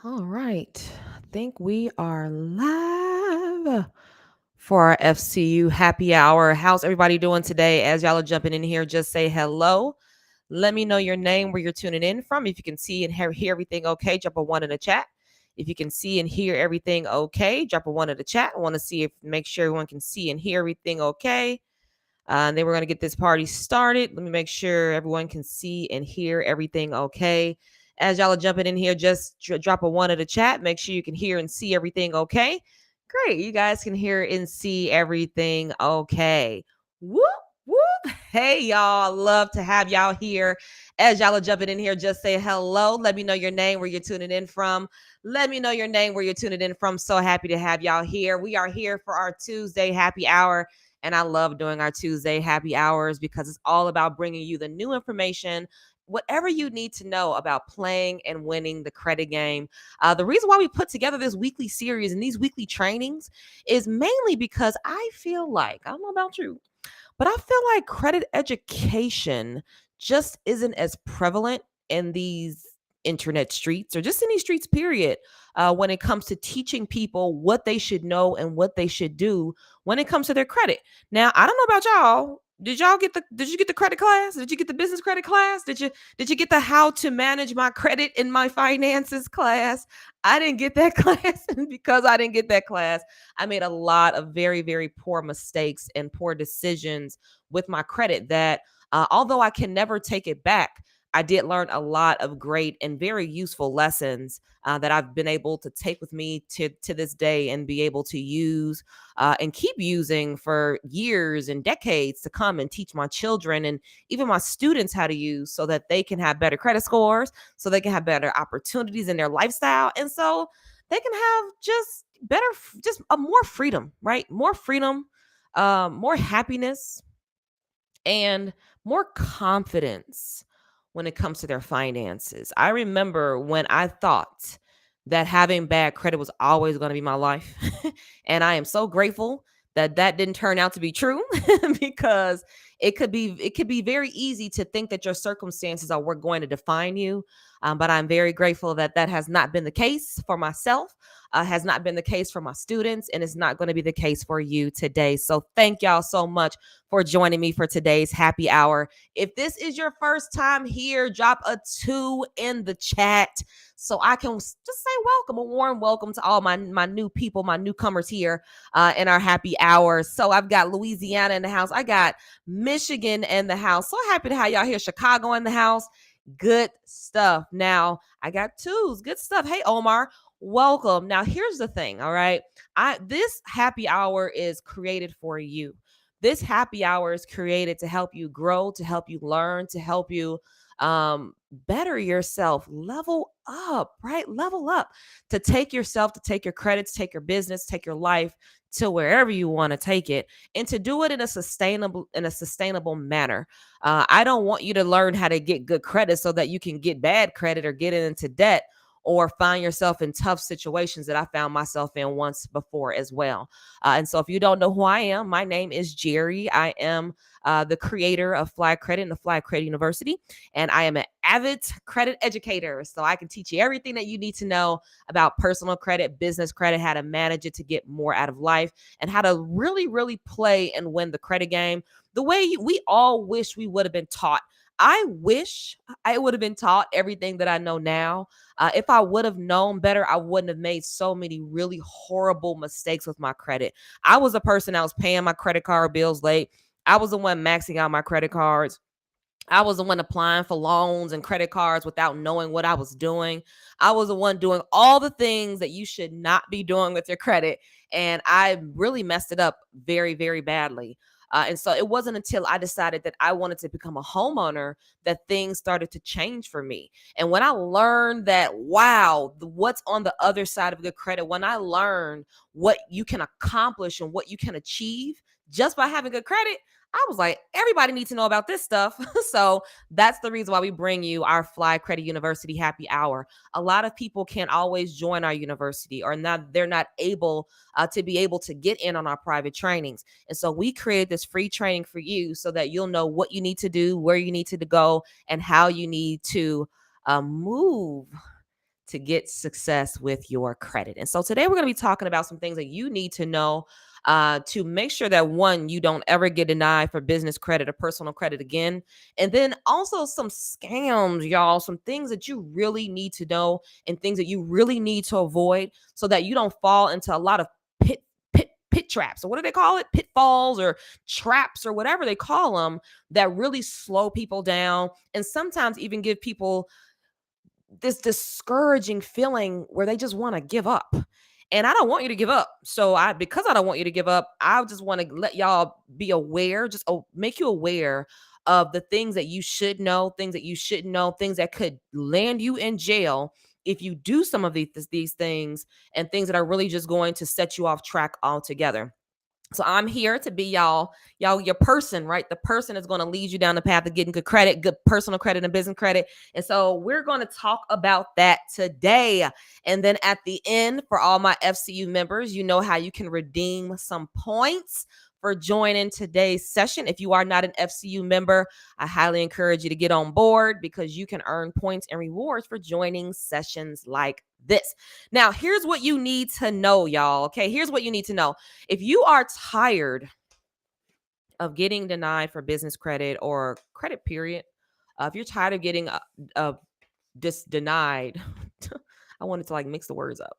All right. I think we are live for our FCU happy hour. How's everybody doing today? As y'all are jumping in here, just say hello. Let me know your name, where you're tuning in from. If you can see and hear everything okay, drop a one in the chat. If you can see and hear everything okay, drop a one in the chat. I want to see if make sure everyone can see and hear everything okay. And then we're going to get this party started. Let me make sure everyone can see and hear everything okay. As y'all are jumping in here, just drop a one in the chat. Make sure you can hear and see everything okay. Great. You guys can hear and see everything okay. Whoop, whoop. Hey, y'all. Love to have y'all here. As y'all are jumping in here, just say hello. Let me know your name, where you're tuning in from. Let me know your name, where you're tuning in from. So happy to have y'all here. We are here for our Tuesday happy hour. And I love doing our Tuesday happy hours because it's all about bringing you the new information, whatever you need to know about playing and winning the credit game. The reason why we put together this weekly series and these weekly trainings is mainly because I feel like, I don't know about you, but I feel like credit education just isn't as prevalent in these internet streets or just in these streets, period, when it comes to teaching people what they should know and what they should do when it comes to their credit. Now, I don't know about y'all. Did you get the credit class? Did you get the business credit class? Did you get the how to manage my credit and my finances class? I didn't get that class. And because I didn't get that class, I made a lot of very, very poor mistakes and poor decisions with my credit that, although I can never take it back, I did learn a lot of great and very useful lessons that I've been able to take with me to this day and be able to use and keep using for years and decades to come and teach my children and even my students how to use so that they can have better credit scores, so they can have better opportunities in their lifestyle. And so they can have just better, just a more freedom, right? More freedom, more happiness, and more confidence when it comes to their finances. I remember when I thought that having bad credit was always going to be my life. And I am so grateful that that didn't turn out to be true because it could be very easy to think that your circumstances are what going to define you. But I'm very grateful that that has not been the case for myself, has not been the case for my students, and is not going to be the case for you today. So thank y'all so much for joining me for today's happy hour. If this is your first time here, drop a 2 in the chat so I can just say welcome, a warm welcome to all my new people, my newcomers here in our happy hour. So I've got Louisiana in the house. I got Michigan in the house. So happy to have y'all here. Chicago in the house. Good stuff. Now I got twos. Good stuff. Hey, Omar, welcome. Now here's the thing. All right. This happy hour is created for you. This happy hour is created to help you grow, to help you learn, to help you better yourself, level up, right? Level up, to take yourself, to take your credits, take your business, take your life to wherever you want to take it, and to do it in a sustainable manner. I don't want you to learn how to get good credit so that you can get bad credit or get into debt or find yourself in tough situations that I found myself in once before as well. And so, if you don't know who I am, my name is Jerry. I am the creator of Fly Credit and the Fly Credit University, and I am an avid credit educator. So I can teach you everything that you need to know about personal credit, business credit, how to manage it to get more out of life, and how to really, really play and win the credit game the way we all wish we would have been taught. I wish I would have been taught everything that I know now. If I would have known better, I wouldn't have made so many really horrible mistakes with my credit. I was a person that was paying my credit card bills late. I was the one maxing out my credit cards. I was the one applying for loans and credit cards without knowing what I was doing. I was the one doing all the things that you should not be doing with your credit. And I really messed it up very, very badly. And so it wasn't until I decided that I wanted to become a homeowner that things started to change for me. And when I learned that, wow, what's on the other side of good credit, when I learned what you can accomplish and what you can achieve just by having good credit, I was like, everybody needs to know about this stuff. So that's the reason why we bring you our Fly Credit University happy hour. A lot of people can't always join our university, or not, they're not able to be able to get in on our private trainings. And so we create this free training for you so that you'll know what you need to do, where you need to go, and how you need to move to get success with your credit. And so today we're going to be talking about some things that you need to know to make sure that one, you don't ever get denied for business credit or personal credit again. And then also some scams, y'all, some things that you really need to know and things that you really need to avoid so that you don't fall into a lot of pit traps, or what do they call it, pitfalls or traps or whatever they call them, that really slow people down and sometimes even give people this discouraging feeling where they just want to give up. And I don't want you to give up. So because I don't want you to give up, I just want to let y'all be aware, just make you aware of the things that you should know, things that you shouldn't know, things that could land you in jail if you do some of these things, and things that are really just going to set you off track altogether. So I'm here to be y'all your person, right? The person is going to lead you down the path of getting good credit, good personal credit and business credit. And so we're going to talk about that today. And then at the end, for all my FCU members, you know how you can redeem some points for joining today's session. If you are not an FCU member, I highly encourage you to get on board because you can earn points and rewards for joining sessions like this. Now, here's what you need to know, y'all. Okay, here's what you need to know. If you are tired of getting denied for business credit or credit period, if you're tired of getting denied, I wanted to like mix the words up.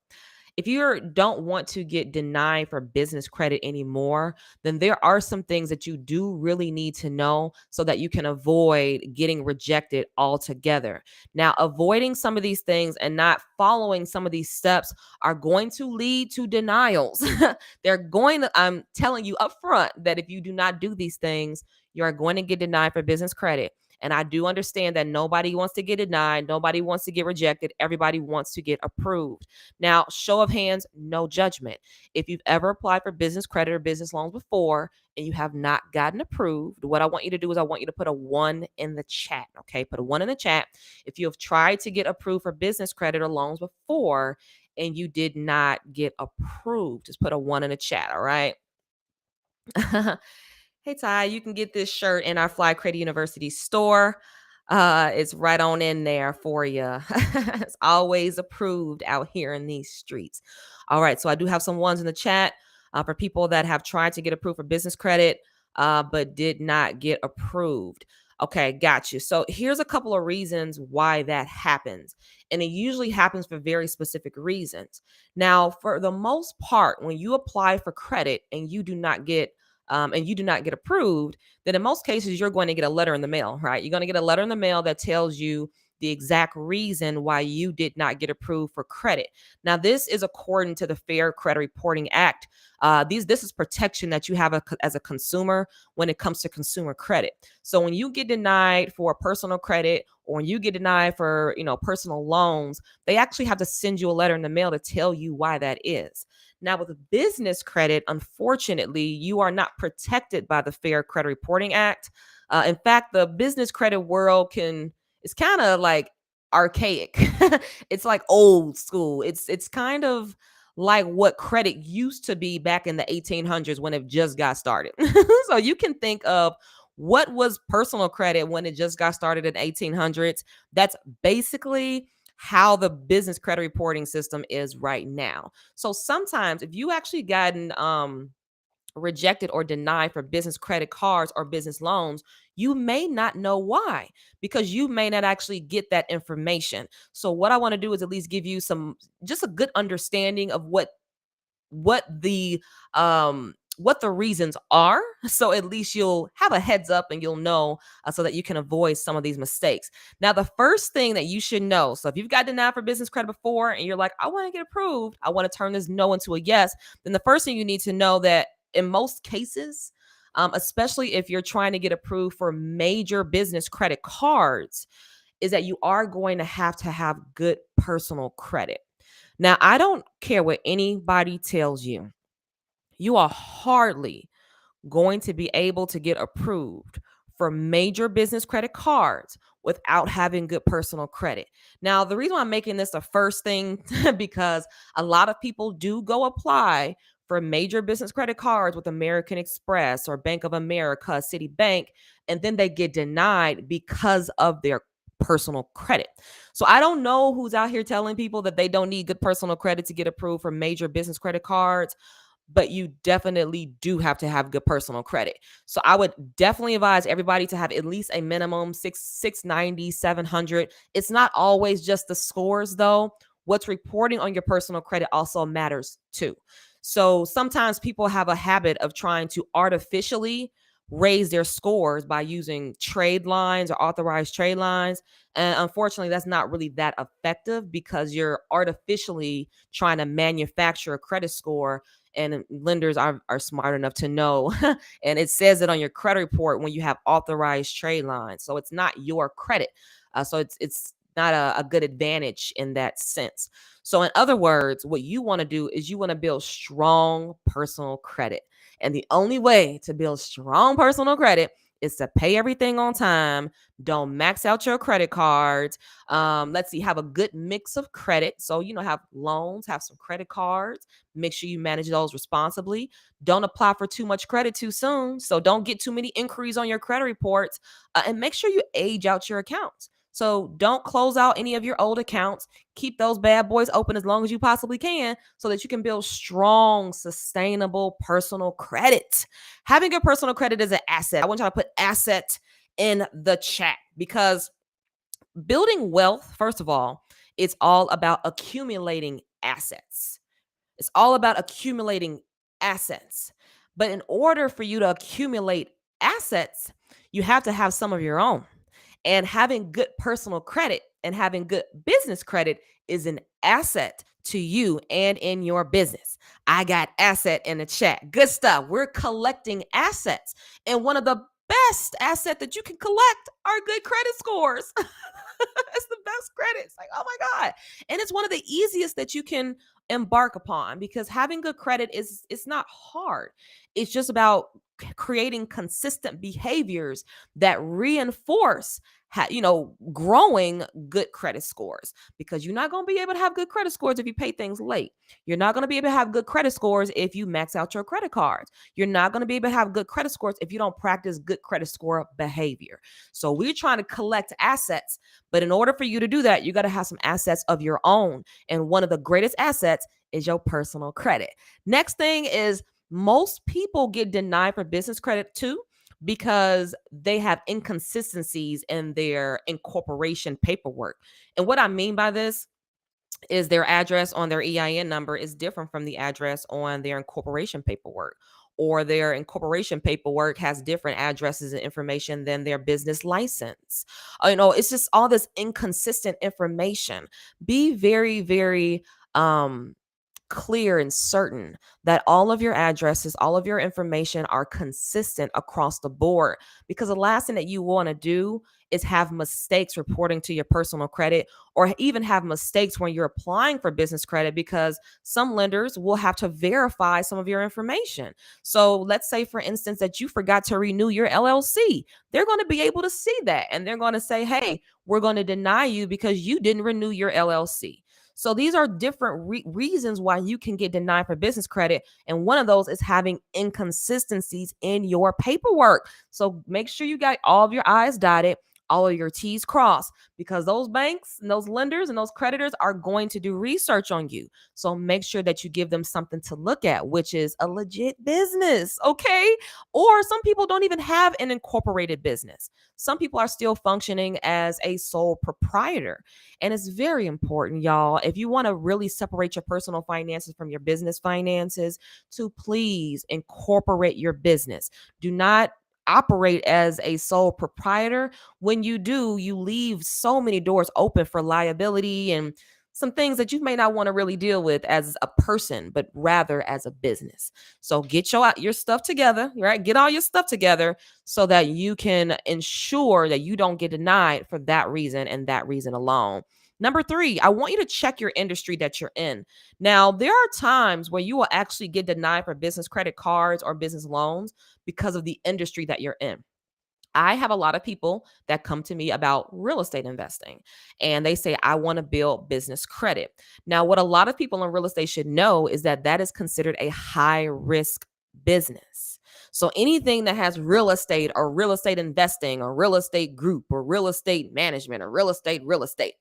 If you don't want to get denied for business credit anymore, then there are some things that you do really need to know so that you can avoid getting rejected altogether. Now, avoiding some of these things and not following some of these steps are going to lead to denials. I'm telling you up front that if you do not do these things, you are going to get denied for business credit. And I do understand that nobody wants to get denied. Nobody wants to get rejected. Everybody wants to get approved. Now, show of hands, no judgment. If you've ever applied for business credit or business loans before and you have not gotten approved, what I want you to do is I want you to put a 1 in the chat. Okay, put a 1 in the chat. If you have tried to get approved for business credit or loans before and you did not get approved, just put a 1 in the chat. All right. Hey Ty, you can get this shirt in our Fly Credit University store. It's right on in there for you. It's always approved out here in these streets. All right, so I do have some ones in the chat for people that have tried to get approved for business credit, but did not get approved. Okay, got you. So here's a couple of reasons why that happens. And it usually happens for very specific reasons. Now, for the most part, when you apply for credit and you do not get approved, then in most cases you're going to get a letter in the mail, right? You're going to get a letter in the mail that tells you the exact reason why you did not get approved for credit. Now, this is according to the Fair Credit Reporting Act. This is protection that you have as a consumer when it comes to consumer credit. So when you get denied for personal credit or when you get denied for personal loans, they actually have to send you a letter in the mail to tell you why that is. Now, with business credit, unfortunately, you are not protected by the Fair Credit Reporting Act. In fact, the business credit world it's kind of like archaic. It's like old school. It's kind of like what credit used to be back in the 1800s when it just got started. So you can think of what was personal credit when it just got started in 1800s. That's basically how the business credit reporting system is right now. So sometimes if you actually gotten rejected or denied for business credit cards or business loans, you may not know why, because you may not actually get that information. So what I want to do is at least give you just a good understanding of what the reasons are, so at least you'll have a heads up and you'll know, so that you can avoid some of these mistakes. Now, the first thing that you should know, so if you've got denied for business credit before and you're like, I want to get approved, I want to turn this no into a yes, then the first thing you need to know that in most cases, especially if you're trying to get approved for major business credit cards, is that you are going to have good personal credit. Now, I don't care what anybody tells you. You are hardly going to be able to get approved for major business credit cards without having good personal credit. Now, the reason why I'm making this the first thing, because a lot of people do go apply for major business credit cards with American Express or Bank of America, Citibank, and then they get denied because of their personal credit. So I don't know who's out here telling people that they don't need good personal credit to get approved for major business credit cards, but you definitely do have to have good personal credit. So I would definitely advise everybody to have at least a minimum 690, 700. It's not always just the scores though. What's reporting on your personal credit also matters too. So sometimes people have a habit of trying to artificially raise their scores by using trade lines or authorized trade lines. And unfortunately, that's not really that effective because you're artificially trying to manufacture a credit score, and lenders are smart enough to know. And it says it on your credit report when you have authorized trade lines. So it's not your credit. So it's not a good advantage in that sense. So in other words, what you want to do is you want to build strong personal credit. And the only way to build strong personal credit is to pay everything on time. Don't max out your credit cards. Let's see, have a good mix of credit. So, have loans, have some credit cards. Make sure you manage those responsibly. Don't apply for too much credit too soon. So, don't get too many inquiries on your credit reports. And make sure you age out your accounts. So, don't close out any of your old accounts. Keep those bad boys open as long as you possibly can so that you can build strong, sustainable personal credit. Having good personal credit is an asset. I want y'all to put asset in the chat because building wealth, first of all, it's all about accumulating assets. It's all about accumulating assets. But in order for you to accumulate assets, you have to have some of your own. And having good personal credit and having good business credit is an asset to you and in your business. I got asset in the chat. Good stuff. We're collecting assets. And one of the best asset that you can collect are good credit scores. It's the best credit. It's like, oh my God. And it's one of the easiest that you can embark upon because having good credit is it's not hard. It's just about creating consistent behaviors that reinforce growing good credit scores, because you're not going to be able to have good credit scores if you pay things late. You're not going to be able to have good credit scores if you max out your credit cards. You're not going to be able to have good credit scores if you don't practice good credit score behavior. So we're trying to collect assets, but in order for you to do that, you got to have some assets of your own. And one of the greatest assets is your personal credit. Next thing is most people get denied for business credit too because they have inconsistencies in their incorporation paperwork. And what I mean by this is their address on their EIN number is different from the address on their incorporation paperwork, or their incorporation paperwork has different addresses and information than their business license. It's just all this inconsistent information. Be very, very clear and certain that all of your addresses, all of your information are consistent across the board. Because the last thing that you want to do is have mistakes reporting to your personal credit, or even have mistakes when you're applying for business credit, because some lenders will have to verify some of your information. So let's say, for instance, that you forgot to renew your LLC. They're going to be able to see that and they're going to say, hey, we're going to deny you because you didn't renew your LLC. So these are different reasons why you can get denied for business credit. And one of those is having inconsistencies in your paperwork. So make sure you got all of your I's dotted, all of your T's crossed, because those banks and those lenders and those creditors are going to do research on you. So make sure that you give them something to look at, which is a legit business. Okay. Or some people don't even have an incorporated business. Some people are still functioning as a sole proprietor. And it's very important, y'all, if you want to really separate your personal finances from your business finances, to please incorporate your business. Do not operate as a sole proprietor. When you do, you leave so many doors open for liability and some things that you may not want to really deal with as a person, but rather as a business. So get your stuff together, right? Get all your stuff together so that you can ensure that you don't get denied for that reason and that reason alone. Number 3, I want you to check your industry that you're in. Now, there are times where you will actually get denied for business credit cards or business loans because of the industry that you're in. I have a lot of people that come to me about real estate investing, and they say, I want to build business credit. Now, what a lot of people in real estate should know is that that is considered a high risk business. So anything that has real estate or real estate investing or real estate group or real estate management or real estate,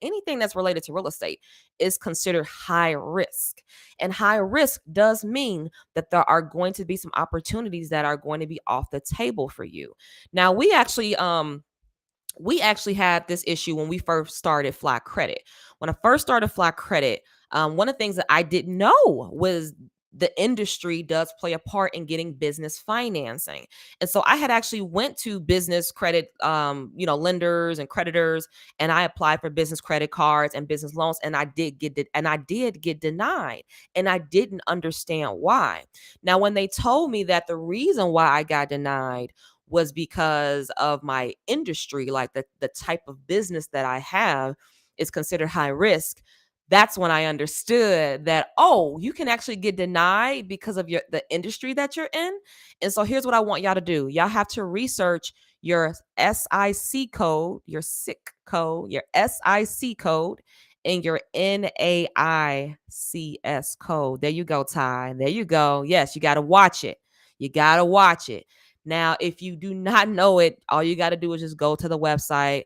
anything that's related to real estate is considered high risk. And high risk does mean that there are going to be some opportunities that are going to be off the table for you. Now, we actually had this issue when we first started Fly Credit. When I first started Fly Credit, one of the things that I didn't know was the industry does play a part in getting business financing. And so I had actually went to business credit, lenders and creditors, and I applied for business credit cards and business loans, and I did get denied, and I didn't understand why. Now, when they told me that the reason why I got denied was because of my industry, like the type of business that I have is considered high risk. That's when I understood that, oh, you can actually get denied because of the industry that you're in. And so here's what I want y'all to do. Y'all have to research your SIC code, your SIC code, your SIC code, and your NAICS code. There you go, Ty. There you go. Yes, you got to watch it. You got to watch it. Now, if you do not know it, all you got to do is just go to the website,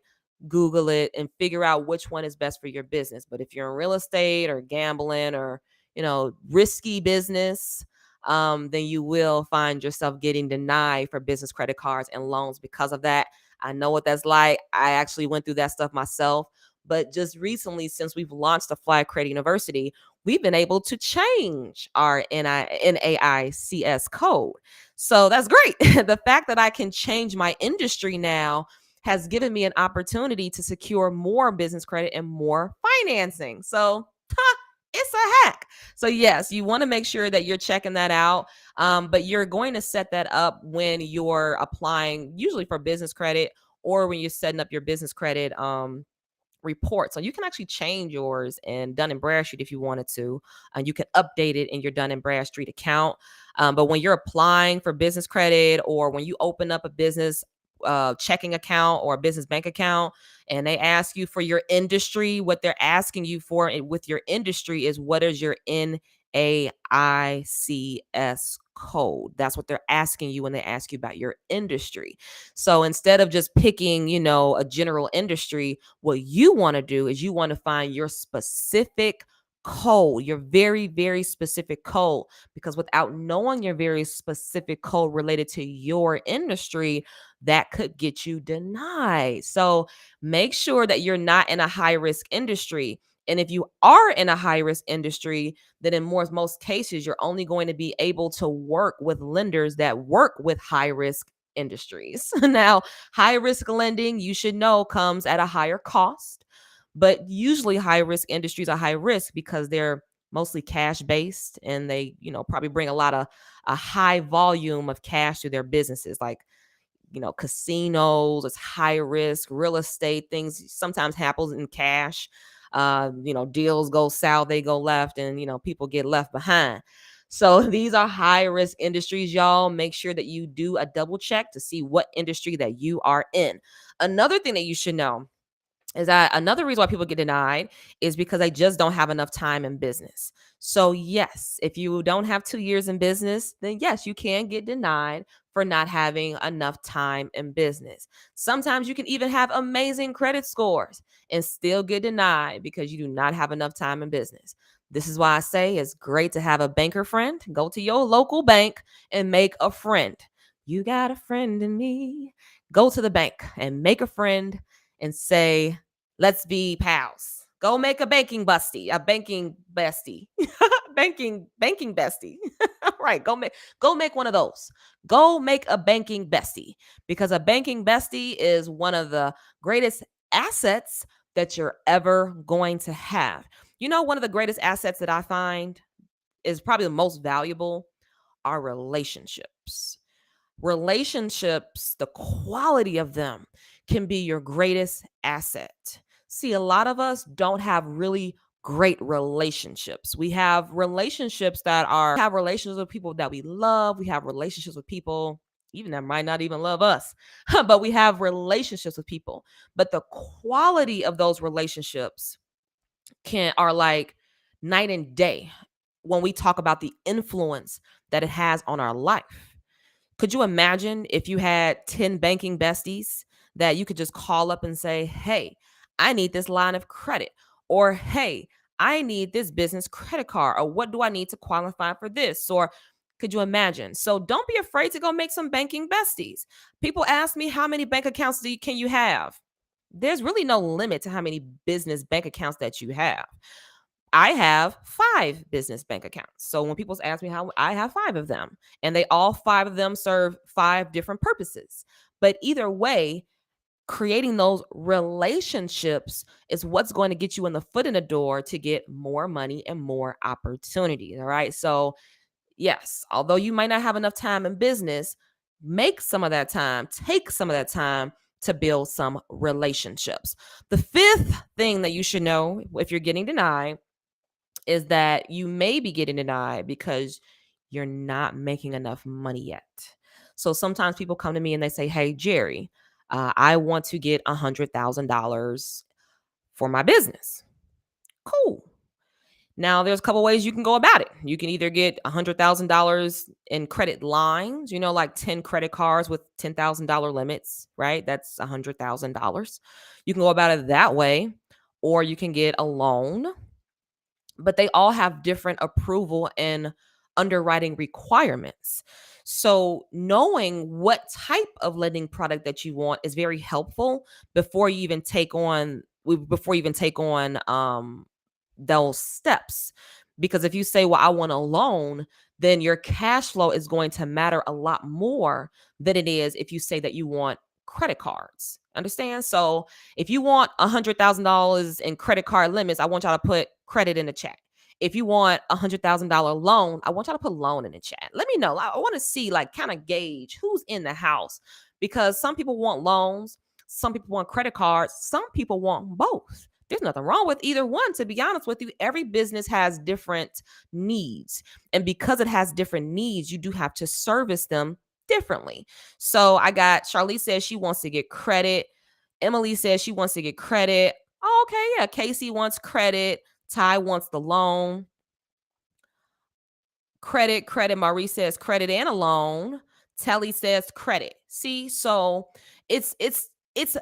Google it, and figure out which one is best for your business. But if you're in real estate or gambling or, risky business, then you will find yourself getting denied for business credit cards and loans because of that. I know what that's like. I actually went through that stuff myself. But just recently, since we've launched the Fly Credit University, we've been able to change our NAICS code. So that's great. The fact that I can change my industry now has given me an opportunity to secure more business credit and more financing. So, it's a hack. So, yes, you want to make sure that you're checking that out. But you're going to set that up when you're applying, usually for business credit or when you're setting up your business credit report. So you can actually change yours in Dun and Bradstreet if you wanted to, and you can update it in your Dun and Bradstreet account. But when you're applying for business credit or when you open up a business checking account or a business bank account and they ask you for your industry, what they're asking you for with your industry is what is your NAICS code. That's what they're asking you when they ask you about your industry. So instead of just picking, a general industry, what you want to do is you want to find your specific code, your very, very specific code, because without knowing your very specific code related to your industry, that could get you denied. So make sure that you're not in a high risk industry. And if you are in a high risk industry, then in most cases, you're only going to be able to work with lenders that work with high risk industries. Now, high risk lending, you should know, comes at a higher cost, but usually high risk industries are high risk because they're mostly cash based and they, probably bring a high volume of cash to their businesses, like casinos. It's high risk. Real estate, things sometimes happens in cash. Deals go south, they go left, and people get left behind. So these are high risk industries, y'all. Make sure that you do a double check to see what industry that you are in. Another thing that you should know is that another reason why people get denied is because they just don't have enough time in business. So, yes, if you don't have 2 years in business, then yes, you can get denied for not having enough time in business. Sometimes you can even have amazing credit scores and still get denied because you do not have enough time in business. This is why I say it's great to have a banker friend. Go to your local bank and make a friend. You got a friend in me. Go to the bank and make a friend and say, let's be pals. Go make a banking busty, a banking bestie, banking bestie. Right. Go make one of those. Go make a banking bestie because a banking bestie is one of the greatest assets that you're ever going to have. One of the greatest assets that I find is probably the most valuable are relationships. Relationships, the quality of them can be your greatest asset. See, a lot of us don't have really great relationships. We have relationships have relationships with people that we love. We have relationships with people even that might not even love us, but we have relationships with people. But the quality of those relationships are like night and day when we talk about the influence that it has on our life. Could you imagine if you had 10 banking besties that you could just call up and say, hey, I need this line of credit, or hey, I need this business credit card, or what do I need to qualify for this? Or could you imagine? So don't be afraid to go make some banking besties. People ask me, how many bank accounts can you have? There's really no limit to how many business bank accounts that you have. I have 5 business bank accounts. So when people ask me how, I have 5 of them, and they all 5 of them serve 5 different purposes. But either way, creating those relationships is what's going to get you in the foot in the door to get more money and more opportunities. All right. So, yes, although you might not have enough time in business, make some of that time, take some of that time to build some relationships. The fifth thing that you should know if you're getting denied is that you may be getting denied because you're not making enough money yet. So sometimes people come to me and they say, hey, Jerry, I want to get $100,000 for my business. Cool. Now, there's a couple ways you can go about it. You can either get $100,000 in credit lines, like 10 credit cards with $10,000 limits, right? That's $100,000. You can go about it that way, or you can get a loan, but they all have different approval and underwriting requirements. So knowing what type of lending product that you want is very helpful before you even take on those steps. Because if you say, well, I want a loan, then your cash flow is going to matter a lot more than it is if you say that you want credit cards. Understand? So if you want $100,000 in credit card limits, I want y'all to put credit in the chat. If you want $100,000 loan, I want y'all to put loan in the chat. Let me know. I want to see, kind of gauge who's in the house, because some people want loans, some people want credit cards, some people want both. There's nothing wrong with either one, to be honest with you. Every business has different needs. And because it has different needs, you do have to service them differently. So I got Charlize says she wants to get credit. Emily says she wants to get credit. Oh, okay, yeah. Casey wants credit. Ty wants the loan. Credit. Maurice says credit and a loan. Telly says credit. See, so it's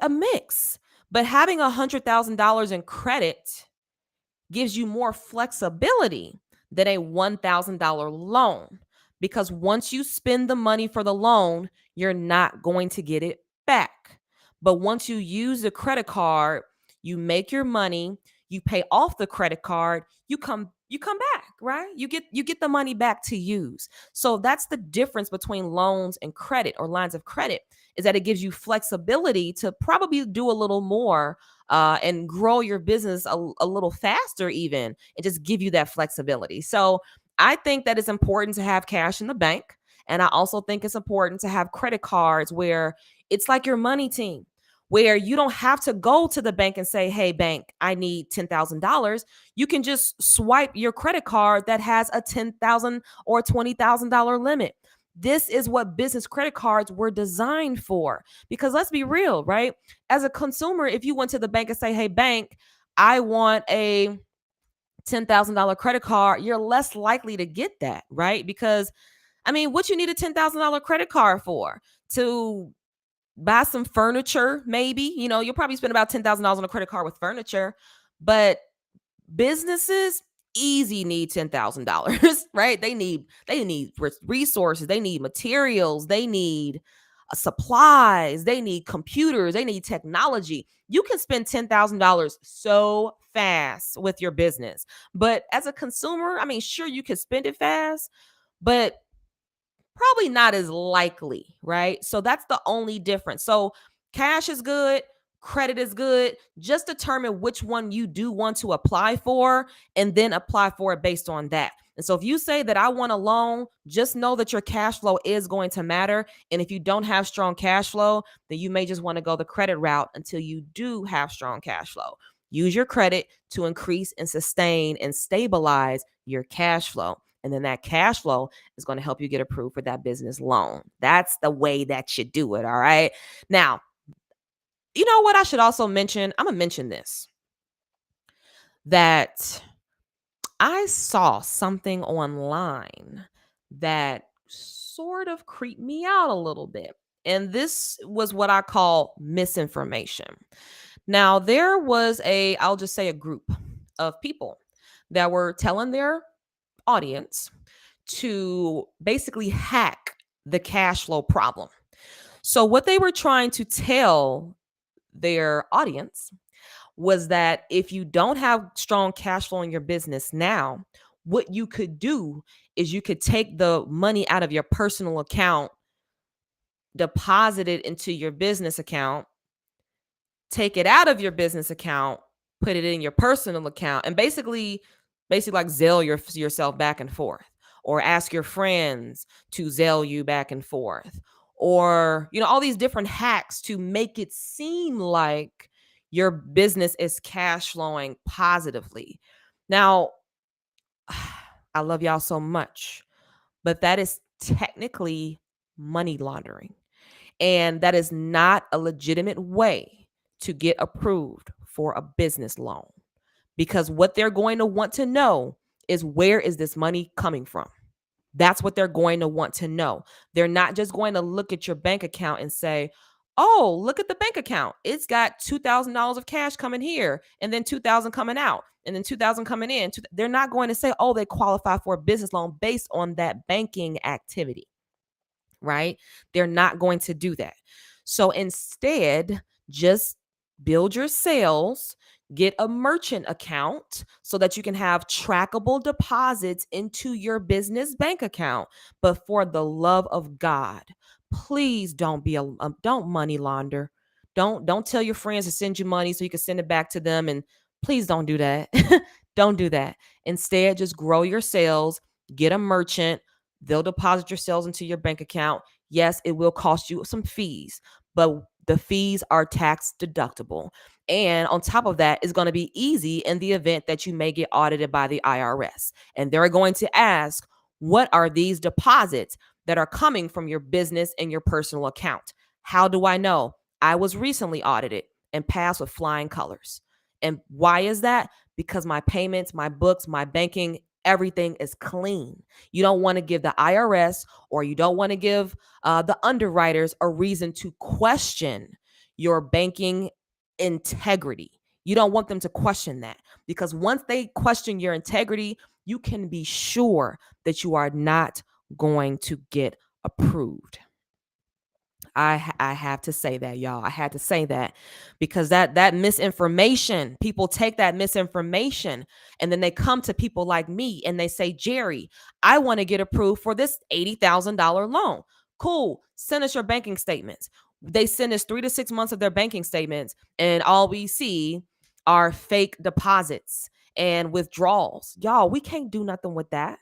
a mix. But having $100,000 in credit gives you more flexibility than a $1,000 loan, because once you spend the money for the loan, you're not going to get it back. But once you use the credit card, you make your money, you pay off the credit card, you come back, right? You get the money back to use. So that's the difference between loans and credit, or lines of credit, is that it gives you flexibility to probably do a little more and grow your business a little faster, even, and just give you that flexibility. So I think that it's important to have cash in the bank. And I also think it's important to have credit cards where it's like your money team, where you don't have to go to the bank and say, hey, bank, I need $10,000. You can just swipe your credit card that has a $10,000 or $20,000 limit. This is what business credit cards were designed for. Because let's be real, right? As a consumer, if you went to the bank and say, hey, bank, I want a $10,000 credit card, you're less likely to get that, right? Because, I mean, what you need a $10,000 credit card for? To buy some furniture, maybe. You'll probably spend about $10,000 on a credit card with furniture, but businesses easy need $10,000, right? They need resources, they need materials, they need supplies, they need computers, they need technology. You can spend $10,000 so fast with your business. But as a consumer, I mean, sure, you can spend it fast, but probably not as likely, right? So that's the only difference. So cash is good, credit is good. Just determine which one you do want to apply for, and then apply for it based on that. And so if you say that I want a loan, just know that your cash flow is going to matter. And if you don't have strong cash flow, then you may just want to go the credit route until you do have strong cash flow. Use your credit to increase and sustain and stabilize your cash flow. And then that cash flow is going to help you get approved for that business loan. That's the way that you do it. All right. Now, you know what I should also mention? I'm going to mention this, that I saw something online that sort of creeped me out a little bit. And this was what I call misinformation. Now, there was I'll just say a group of people that were telling their audience to basically hack the cash flow problem. So, what they were trying to tell their audience was that if you don't have strong cash flow in your business now, what you could do is you could take the money out of your personal account, deposit it into your business account, take it out of your business account, put it in your personal account, and basically like Zelle yourself back and forth, or ask your friends to Zelle you back and forth, or all these different hacks to make it seem like your business is cash flowing positively. Now, I love y'all so much, but that is technically money laundering. And that is not a legitimate way to get approved for a business loan, because what they're going to want to know is, where is this money coming from? That's what they're going to want to know. They're not just going to look at your bank account and say, oh, look at the bank account. It's got $2,000 of cash coming here, and then 2,000 coming out, and then 2,000 coming in. They're not going to say, oh, they qualify for a business loan based on that banking activity, right? They're not going to do that. So instead, just build your sales, get a merchant account so that you can have trackable deposits into your business bank account. But for the love of God, please don't money launder. Don't tell your friends to send you money so you can send it back to them, and please don't do that. Don't do that. Instead, just grow your sales, get a merchant, they'll deposit your sales into your bank account. Yes, it will cost you some fees, but the fees are tax deductible. And on top of that, it's going to be easy in the event that you may get audited by the IRS. And they're going to ask, what are these deposits that are coming from your business and your personal account? How do I know? I was recently audited and passed with flying colors. And why is that? Because my payments, my books, my banking, everything is clean. You don't want to give the IRS, or you don't want to give the underwriters a reason to question your banking integrity. You don't want them to question that, because once they question your integrity, you can be sure that you are not going to get approved. I have to say that, y'all. I had to say that, because that misinformation, people take that misinformation and then they come to people like me and they say, Jerry, I want to get approved for this $80,000 loan. Cool. Send us your banking statements. They send us 3 to 6 months of their banking statements, and all we see are fake deposits and withdrawals. Y'all, we can't do nothing with that.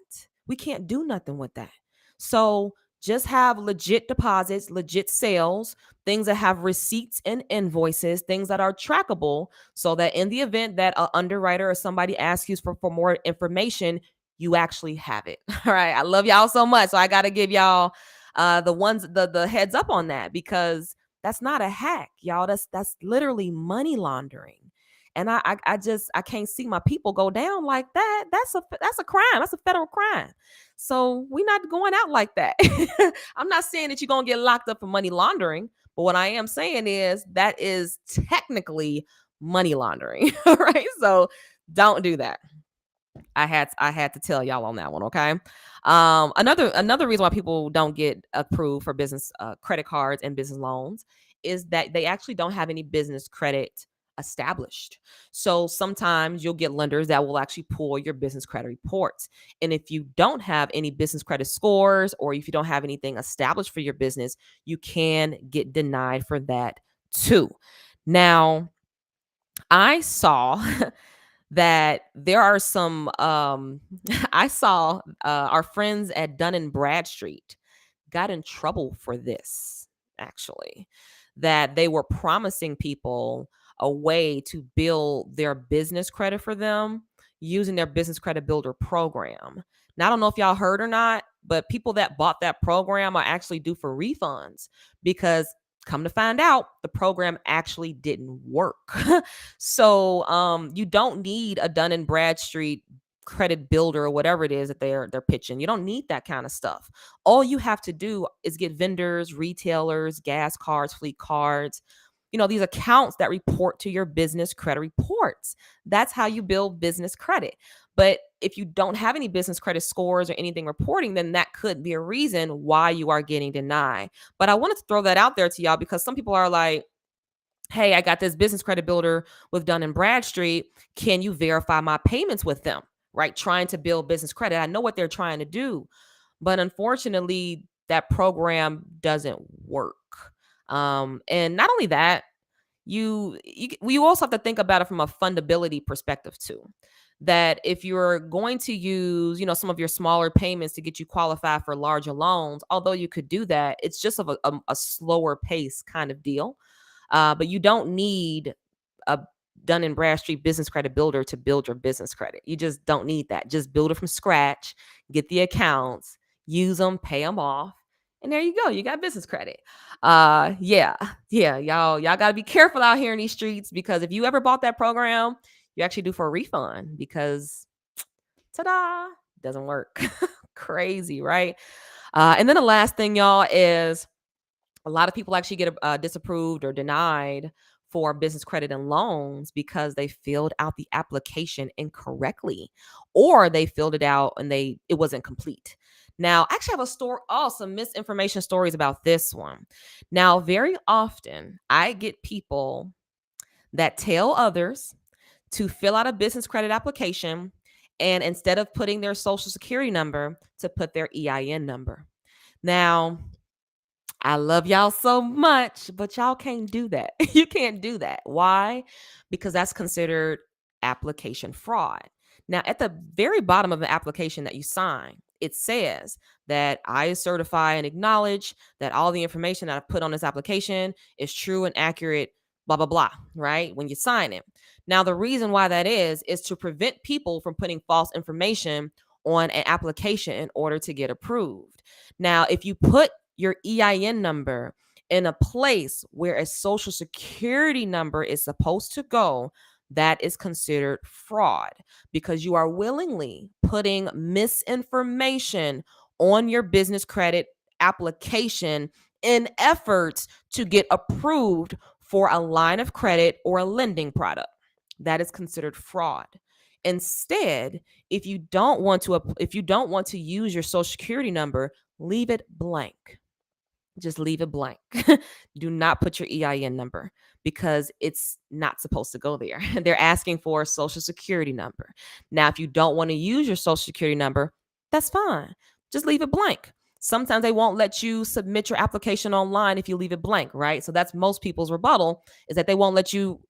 We can't do nothing with that. So just have legit deposits, legit sales, things that have receipts and invoices, things that are trackable, so that in the event that an underwriter or somebody asks you for more information, you actually have it. All right. I love y'all so much. So I got to give y'all the heads up on that, because that's not a hack, y'all. That's literally money laundering. And I can't see my people go down like that. That's a crime. That's a federal crime. So we're not going out like that. I'm not saying that you're going to get locked up for money laundering, but what I am saying is that is technically money laundering. Right? So don't do that. I had to tell y'all on that one, okay? Another reason why people don't get approved for business credit cards and business loans is that they actually don't have any business credit established. So sometimes you'll get lenders that will actually pull your business credit reports. And if you don't have any business credit scores, or if you don't have anything established for your business, you can get denied for that too. Now, I saw that there are some I saw our friends at Dun and Bradstreet got in trouble for this, actually, that they were promising people a way to build their business credit for them using their business credit builder program. Now, I don't know if y'all heard or not, but people that bought that program are actually due for refunds, because come to find out, the program actually didn't work. So you don't need a Dun and Bradstreet credit builder or whatever it is that they're pitching. You don't need that kind of stuff. All you have to do is get vendors, retailers, gas cards, fleet cards, these accounts that report to your business credit reports. That's how you build business credit. But if you don't have any business credit scores or anything reporting, then that could be a reason why you are getting denied. But I wanted to throw that out there to y'all because some people are like, hey, I got this business credit builder with Dun and Bradstreet. Can you verify my payments with them? Right? Trying to build business credit. I know what they're trying to do, but unfortunately, that program doesn't work. And not only that, you also have to think about it from a fundability perspective too. That if you're going to use, some of your smaller payments to get you qualified for larger loans, although you could do that, it's just of a slower pace kind of deal. But you don't need a Dun and Bradstreet business credit builder to build your business credit. You just don't need that. Just build it from scratch, get the accounts, use them, pay them off, and there you go. You got business credit. Yeah, y'all got to be careful out here in these streets because if you ever bought that program, you actually do for a refund because, ta-da, doesn't work. Crazy, right? And then the last thing, y'all, is a lot of people actually get disapproved or denied for business credit and loans because they filled out the application incorrectly, or they filled it out and it wasn't complete. Now, I actually have some misinformation stories about this one. Now, very often I get people that tell others to fill out a business credit application, and instead of putting their social security number, to put their EIN number. Now, I love y'all so much, but y'all can't do that. You can't do that. Why? Because that's considered application fraud. Now, at the very bottom of the application that you sign, it says that I certify and acknowledge that all the information that I put on this application is true and accurate, blah, blah, blah, right? When you sign it. Now, the reason why that is to prevent people from putting false information on an application in order to get approved. Now, if you put your EIN number in a place where a social security number is supposed to go, that is considered fraud because you are willingly putting misinformation on your business credit application in efforts to get approved for a line of credit or a lending product. That is considered fraud. Instead, if you don't want to use your social security number, leave it blank. Just leave it blank. Do not put your EIN number because it's not supposed to go there. They're asking for a social security number. Now, if you don't want to use your social security number, that's fine. Just leave it blank. Sometimes they won't let you submit your application online if you leave it blank, right? So that's most people's rebuttal is that they won't let you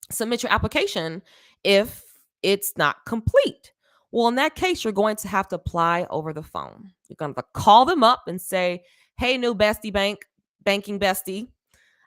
submit your application if it's not complete. Well, in that case, you're going to have to apply over the phone. You're going to call them up and say, hey, new bestie banking bestie,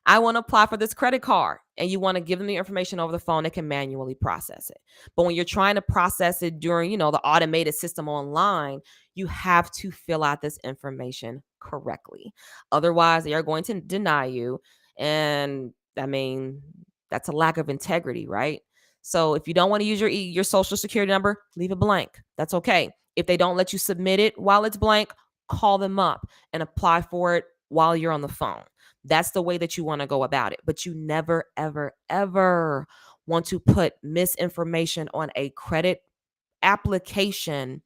I want to apply for this credit card. And you want to give them the information over the phone. They can manually process it. But when you're trying to process it during, the automated system online, you have to fill out this information correctly. Otherwise, they are going to deny you. And I mean, that's a lack of integrity, right? So if you don't want to use your social security number, leave it blank. That's okay. If they don't let you submit it while it's blank, call them up and apply for it while you're on the phone. That's the way that you want to go about it. But you never, ever, ever want to put misinformation on a credit application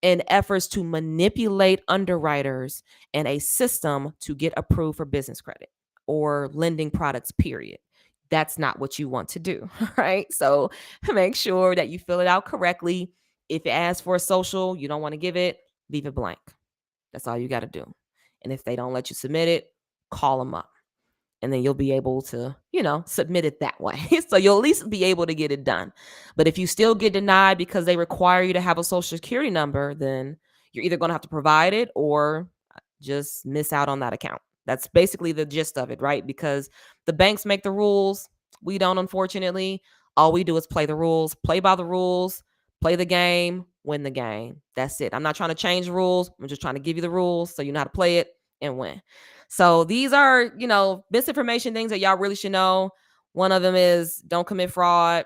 in efforts to manipulate underwriters and a system to get approved for business credit or lending products, period. That's not what you want to do, right? So make sure that you fill it out correctly. If it asks for a social, you don't want to give it, leave it blank. That's all you got to do. And if they don't let you submit it, call them up. And then you'll be able to, submit it that way. So you'll at least be able to get it done. But if you still get denied because they require you to have a social security number, then you're either going to have to provide it or just miss out on that account. That's basically the gist of it, right? Because the banks make the rules. We don't, unfortunately. All we do is play the rules, play by the rules, play the game, win the game. That's it. I'm not trying to change the rules. I'm just trying to give you the rules so you know how to play it and win. So these are, misinformation things that y'all really should know. One of them is don't commit fraud.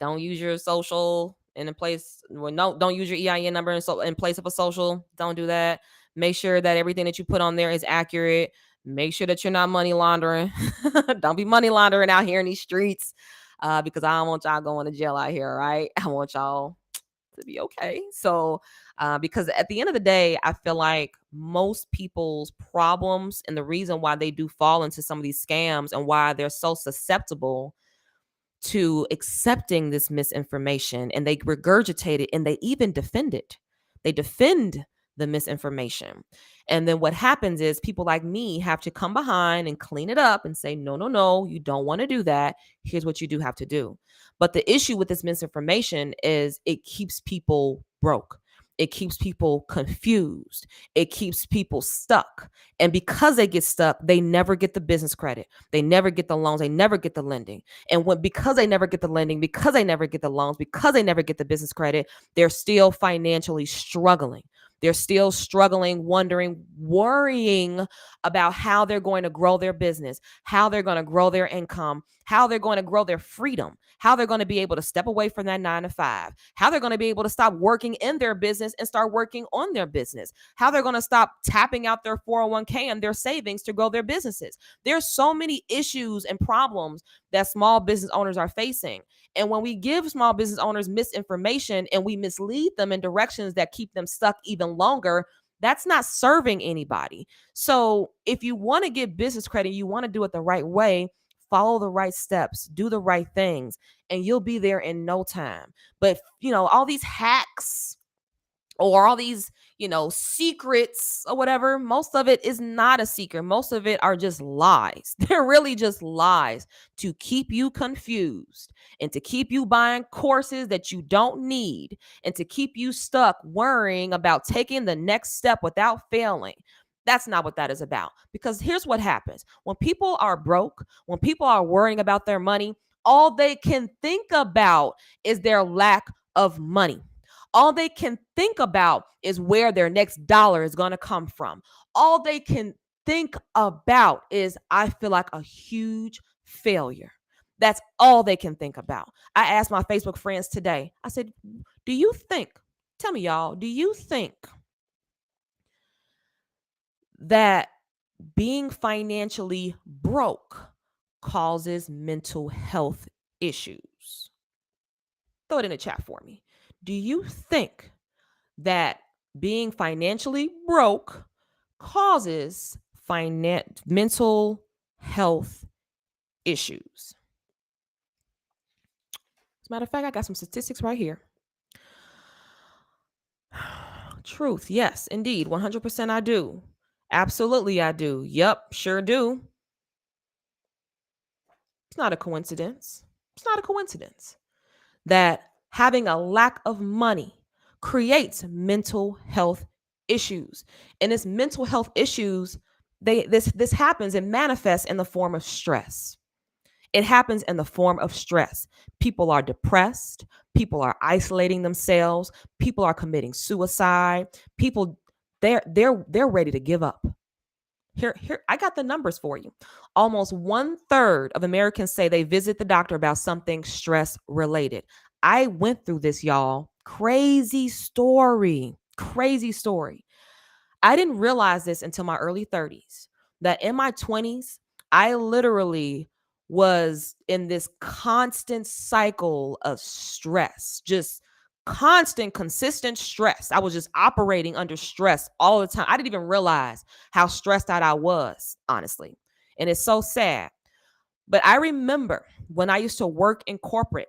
Don't use your social in a place. Well, no, don't use your EIN number in place of a social. Don't do that. Make sure that everything that you put on there is accurate. Make sure that you're not money laundering. Don't be money laundering out here in these streets, because I don't want y'all going to jail out here. Right? I want y'all to be okay. So, because at the end of the day, I feel like most people's problems and the reason why they do fall into some of these scams and why they're so susceptible to accepting this misinformation, and they regurgitate it and they even defend it. They defend the misinformation. And then what happens is people like me have to come behind and clean it up and say, no, no, no, you don't want to do that. Here's what you do have to do. But the issue with this misinformation is it keeps people broke. It keeps people confused. It keeps people stuck. And because they get stuck, they never get the business credit. They never get the loans. They never get the lending. And because they never get the lending, because they never get the loans, because they never get the business credit, they're still financially struggling. They're still struggling, wondering, worrying about how they're going to grow their business, how they're going to grow their income, how they're going to grow their freedom, how they're going to be able to step away from that 9 to 5, how they're going to be able to stop working in their business and start working on their business, how they're going to stop tapping out their 401k and their savings to grow their businesses. There's so many issues and problems that small business owners are facing. And when we give small business owners misinformation and we mislead them in directions that keep them stuck even longer, that's not serving anybody. So if you want to get business credit, you want to do it the right way, follow the right steps, do the right things, and you'll be there in no time. But, all these hacks or all these, secrets or whatever, most of it is not a secret. Most of it are just lies. They're really just lies to keep you confused and to keep you buying courses that you don't need and to keep you stuck worrying about taking the next step without failing. That's not what that is about. Because here's what happens. When people are broke, when people are worrying about their money, all they can think about is their lack of money. All they can think about is where their next dollar is going to come from. All they can think about is, I feel like a huge failure. That's all they can think about. I asked my Facebook friends today, I said, tell me y'all, do you think that being financially broke causes mental health issues? Throw it in the chat for me. Do you think that being financially broke causes mental health issues? As a matter of fact, I got some statistics right here. Truth. Yes, indeed. 100% I do. Absolutely I do. Yep, sure do. It's not a coincidence. It's not a coincidence that having a lack of money creates mental health issues. And this mental health issues, this happens and manifests in the form of stress. It happens in the form of stress. People are depressed. People are isolating themselves. People are committing suicide. People, they're ready to give up. Here, I got the numbers for you. Almost 1/3 of Americans say they visit the doctor about something stress related. I went through this, y'all. Crazy story. Crazy story. I didn't realize this until my early 30s, that in my 20s, I literally was in this constant cycle of stress, just constant, consistent stress. I was just operating under stress all the time. I didn't even realize how stressed out I was, honestly. And it's so sad. But I remember when I used to work in corporate,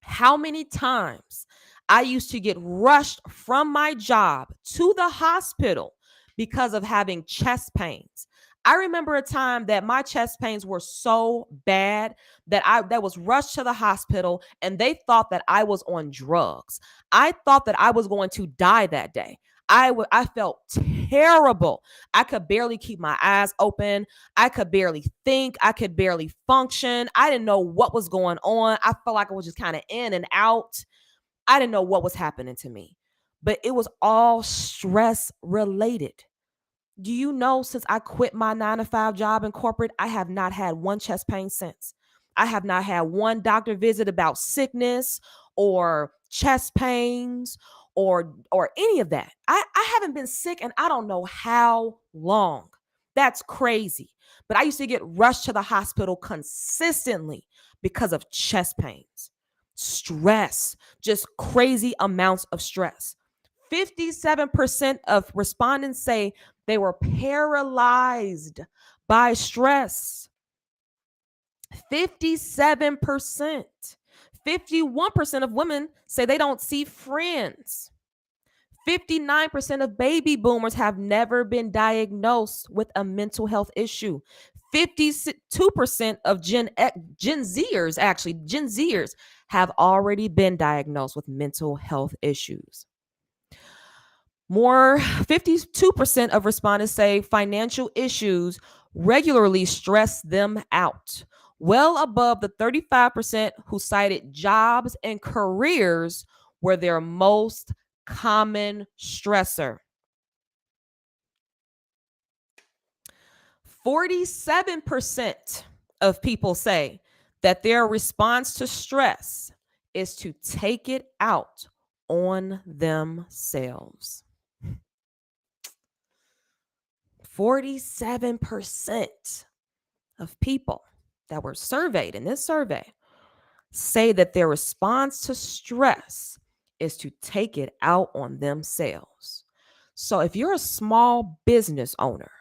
how many times I used to get rushed from my job to the hospital because of having chest pains. I remember a time that my chest pains were so bad that I was rushed to the hospital and they thought that I was on drugs. I thought that I was going to die that day. I felt terrible. I could barely keep my eyes open. I could barely think. I could barely function. I didn't know what was going on. I felt like I was just kind of in and out. I didn't know what was happening to me, but it was all stress related. Do you know, since I quit my 9 to 5 job in corporate, I have not had one chest pain since. I have not had one doctor visit about sickness or chest pains or any of that. I haven't been sick and I don't know how long. That's crazy. But I used to get rushed to the hospital consistently because of chest pains, stress, just crazy amounts of stress. 57% of respondents say they were paralyzed by stress. 57%. 51% of women say they don't see friends. 59% of baby boomers have never been diagnosed with a mental health issue. 52% of Gen Zers have already been diagnosed with mental health issues. 52% of respondents say financial issues regularly stress them out, well above the 35% who cited jobs and careers were their most common stressor. 47% of people say that their response to stress is to take it out on themselves. 47% of people that were surveyed in this survey say that their response to stress is to take it out on themselves. So if you're a small business owner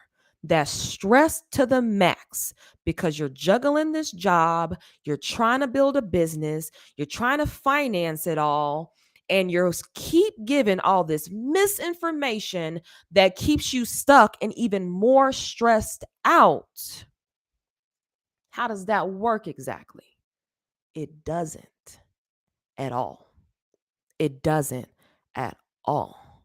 that's stressed to the max because you're juggling this job, you're trying to build a business, you're trying to finance it all, and you keep giving all this misinformation that keeps you stuck and even more stressed out. How does that work exactly? It doesn't at all. It doesn't at all.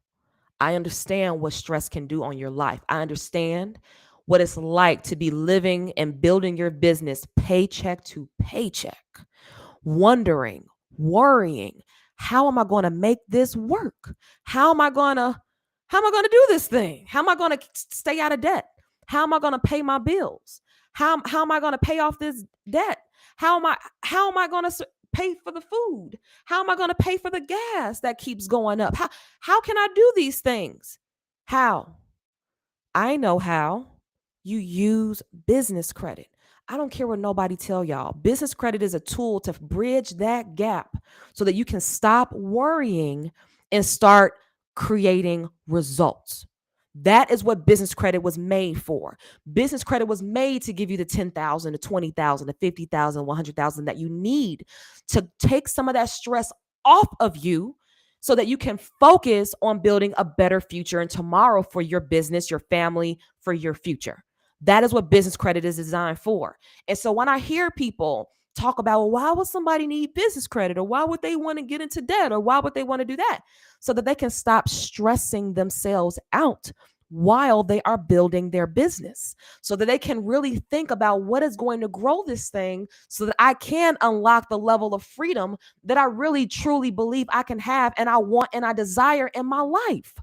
I understand what stress can do on your life. I understand what it's like to be living and building your business paycheck to paycheck, wondering, worrying, how am I going to make this work? How am I going to do this thing? How am I going to stay out of debt? How am I going to pay my bills? How am I going to pay off this debt? How am I going to pay for the food? How am I going to pay for the gas that keeps going up? How can I do these things? How? I know how. You use business credit. I don't care what nobody tell y'all. Business credit is a tool to bridge that gap so that you can stop worrying and start creating results. That is what business credit was made for. Business credit was made to give you the 10,000, the 20,000, the 50,000, 100,000 that you need to take some of that stress off of you so that you can focus on building a better future and tomorrow for your business, your family, for your future. That is what business credit is designed for. And so when I hear people talk about, well, why would somebody need business credit, or why would they want to get into debt, or why would they want to do that? So that they can stop stressing themselves out while they are building their business, so that they can really think about what is going to grow this thing so that I can unlock the level of freedom that I really truly believe I can have and I want and I desire in my life.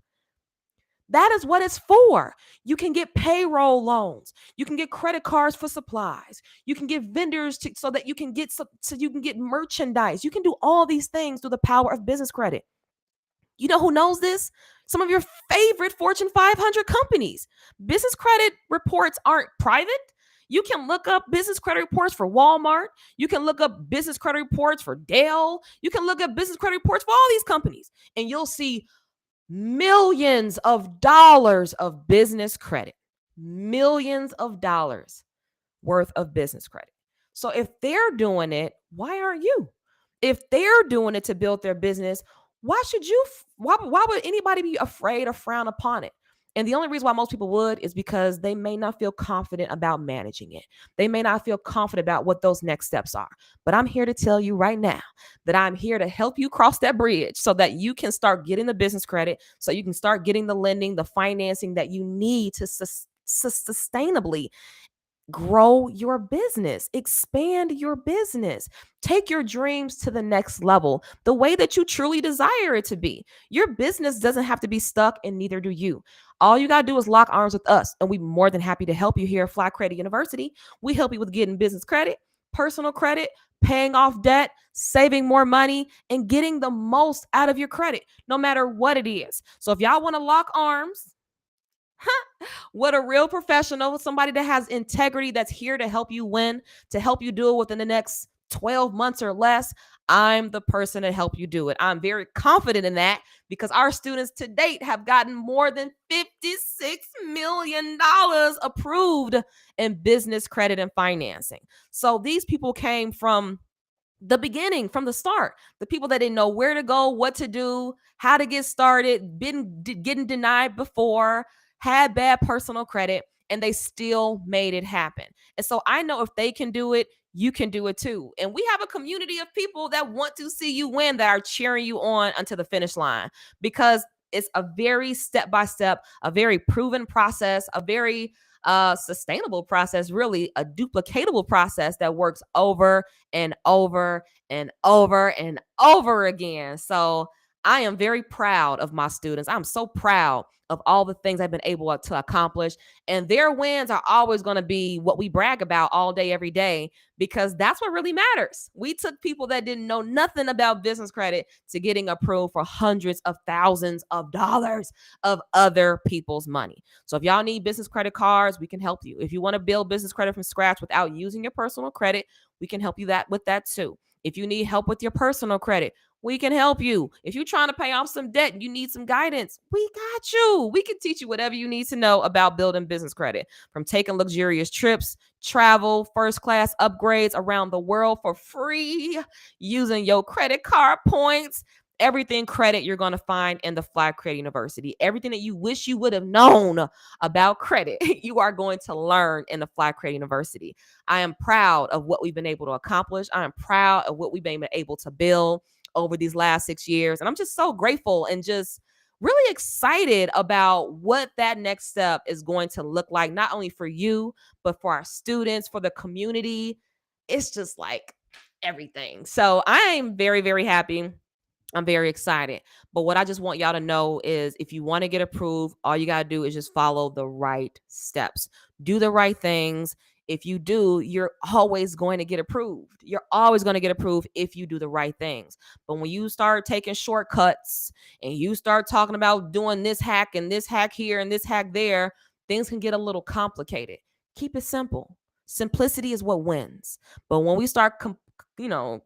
That is what it's for. You can get payroll loans. You can get credit cards for supplies. You can get vendors so that you can get merchandise. You can do all these things through the power of business credit. You know who knows this? Some of your favorite Fortune 500 companies. Business credit reports aren't private. You can look up business credit reports for Walmart. You can look up business credit reports for Dell. You can look up business credit reports for all these companies, and you'll see millions of dollars of business credit, millions of dollars worth of business credit. So if they're doing it, why aren't you? If they're doing it to build their business, why would anybody be afraid or frown upon it? And the only reason why most people would is because they may not feel confident about managing it. They may not feel confident about what those next steps are. But I'm here to tell you right now that I'm here to help you cross that bridge so that you can start getting the business credit, so you can start getting the lending, the financing that you need to sustainably grow your business, expand your business, take your dreams to the next level, the way that you truly desire it to be. Your business doesn't have to be stuck, and neither do you. All you got to do is lock arms with us, and we're more than happy to help you here at Fly Credit University. We help you with getting business credit, personal credit, paying off debt, saving more money, and getting the most out of your credit, no matter what it is. So if y'all want to lock arms, what a real professional, somebody that has integrity, that's here to help you win, to help you do it within the next 12 months or less. I'm the person to help you do it. I'm very confident in that because our students to date have gotten more than $56 million approved in business credit and financing. So these people came from the beginning, from the start. The people that didn't know where to go, what to do, how to get started, been getting denied before, had bad personal credit, and they still made it happen. And so I know if they can do it, you can do it too. And we have a community of people that want to see you win, that are cheering you on until the finish line, because it's a very step by step, a very proven process, a very sustainable process, really a duplicatable process that works over and over and over and over again. So I am very proud of my students. I'm so proud of all the things I've been able to accomplish. And their wins are always going to be what we brag about all day, every day, because that's what really matters. We took people that didn't know nothing about business credit to getting approved for hundreds of thousands of dollars of other people's money. So if y'all need business credit cards, we can help you. If you want to build business credit from scratch without using your personal credit, we can help you with that too. If you need help with your personal credit, we can help you. If you're trying to pay off some debt and you need some guidance, we got you. We can teach you whatever you need to know about building business credit, from taking luxurious trips, travel, first class upgrades around the world for free, using your credit card points. Everything credit you're going to find in the Fly Credit University. Everything that you wish you would have known about credit, you are going to learn in the Fly Credit University. I am proud of what we've been able to accomplish. I am proud of what we've been able to build over these last 6 years. And I'm just so grateful and just really excited about what that next step is going to look like, not only for you, but for our students, for the community. It's just like everything. So I am very, very happy. I'm very excited. But what I just want y'all to know is, if you want to get approved, all you got to do is just follow the right steps. Do the right things. If you do, you're always going to get approved. You're always going to get approved if you do the right things. But when you start taking shortcuts and you start talking about doing this hack and this hack here and this hack there, things can get a little complicated. Keep it simple. Simplicity is what wins. But when we start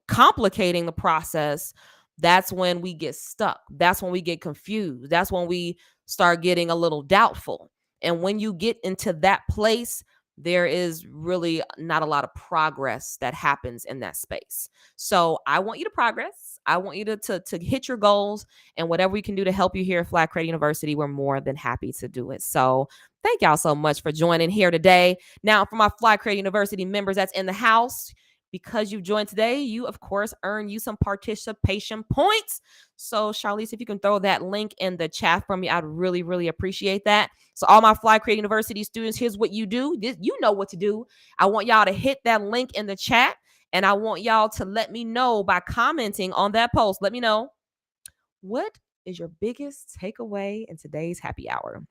complicating the process, that's when we get stuck. That's when we get confused. That's when we start getting a little doubtful. And when you get into that place, there is really not a lot of progress that happens in that space. So I want you to progress. I want you to hit your goals, and whatever we can do to help you here at Fly Credit University, we're more than happy to do it. So thank y'all so much for joining here today. Now, for my Fly Credit University members that's in the house, because you've joined today, you, of course, earn you some participation points. So, Charlize, if you can throw that link in the chat for me, I'd really, really appreciate that. So, all my Fly Credit University students, here's what you do. You know what to do. I want y'all to hit that link in the chat, and I want y'all to let me know by commenting on that post. Let me know, what is your biggest takeaway in today's happy hour?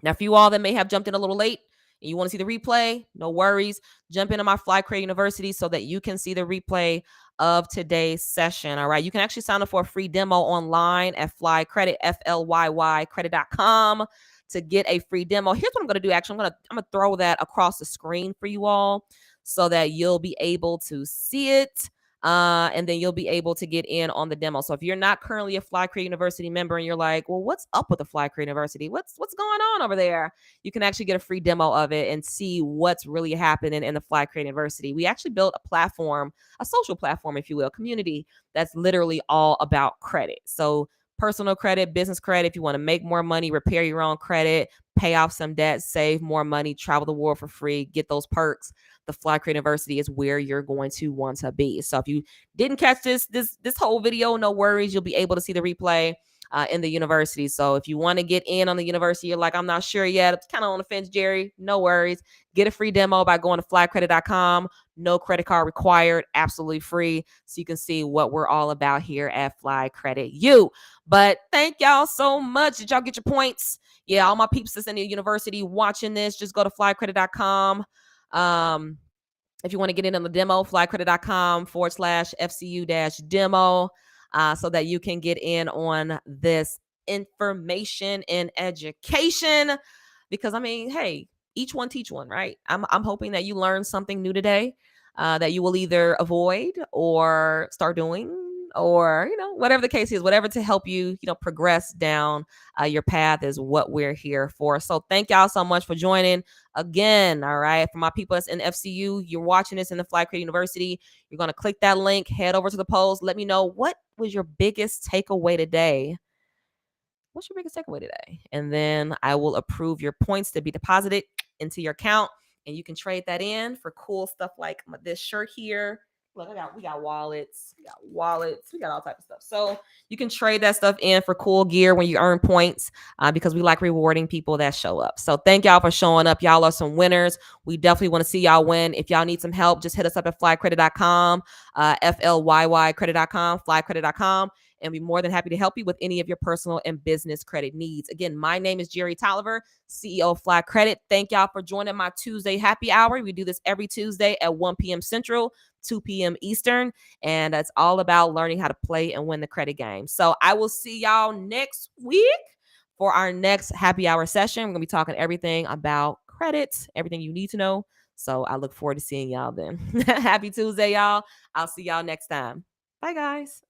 Now, for you all that may have jumped in a little late and you want to see the replay, no worries. Jump into my Fly Credit University so that you can see the replay of today's session. All right. You can actually sign up for a free demo online at Fly Credit, FLYY credit.com, to get a free demo. Here's what I'm going to do. Actually, I'm going to throw that across the screen for you all so that you'll be able to see it. And then you'll be able to get in on the demo. So if you're not currently a Fly Credit University member and you're like, well, what's up with the Fly Credit University? What's going on over there? You can actually get a free demo of it and see what's really happening in the Fly Credit University. We actually built a platform, a social platform, if you will, community that's literally all about credit. So personal credit, business credit, if you want to make more money, repair your own credit, pay off some debt, save more money, travel the world for free, get those perks, the Fly Credit University is where you're going to want to be. So if you didn't catch this whole video, no worries. You'll be able to see the replay in the university. So if you want to get in on the university, you're like, I'm not sure yet, it's kind of on the fence, Jerry, no worries. Get a free demo by going to flycredit.com. No credit card required, absolutely free. So you can see what we're all about here at Fly Credit U. But thank y'all so much. Did y'all get your points? Yeah, all my peeps that's in the university watching this, just go to flycredit.com. If you want to get in on the demo, flycredit.com/FCU-demo, so that you can get in on this information and education. Because I mean, hey, each one teach one, right? I'm hoping that you learn something new today, that you will either avoid or start doing, or whatever the case is, whatever to help you progress down your path is what we're here for. So thank y'all so much for joining again. All right, for my people that's in FCU, you're watching this in the Fly Credit University, you're going to click that link, head over to the polls, let me know what was your biggest takeaway today. What's your biggest takeaway today? And then I will approve your points to be deposited into your account, and you can trade that in for cool stuff like this shirt here. Look, we got wallets, we got all types of stuff. So you can trade that stuff in for cool gear when you earn points, because we like rewarding people that show up. So thank y'all for showing up. Y'all are some winners. We definitely want to see y'all win. If y'all need some help, just hit us up at flycredit.com, FLYY flycredit.com, and be more than happy to help you with any of your personal and business credit needs. Again, my name is Jerry Tolliver, CEO of Fly Credit. Thank y'all for joining my Tuesday happy hour. We do this every Tuesday at 1 p.m. Central, 2 p.m. Eastern, and it's all about learning how to play and win the credit game. So I will see y'all next week for our next happy hour session. We're going to be talking everything about credit, everything you need to know. So I look forward to seeing y'all then. Happy Tuesday, y'all. I'll see y'all next time. Bye, guys.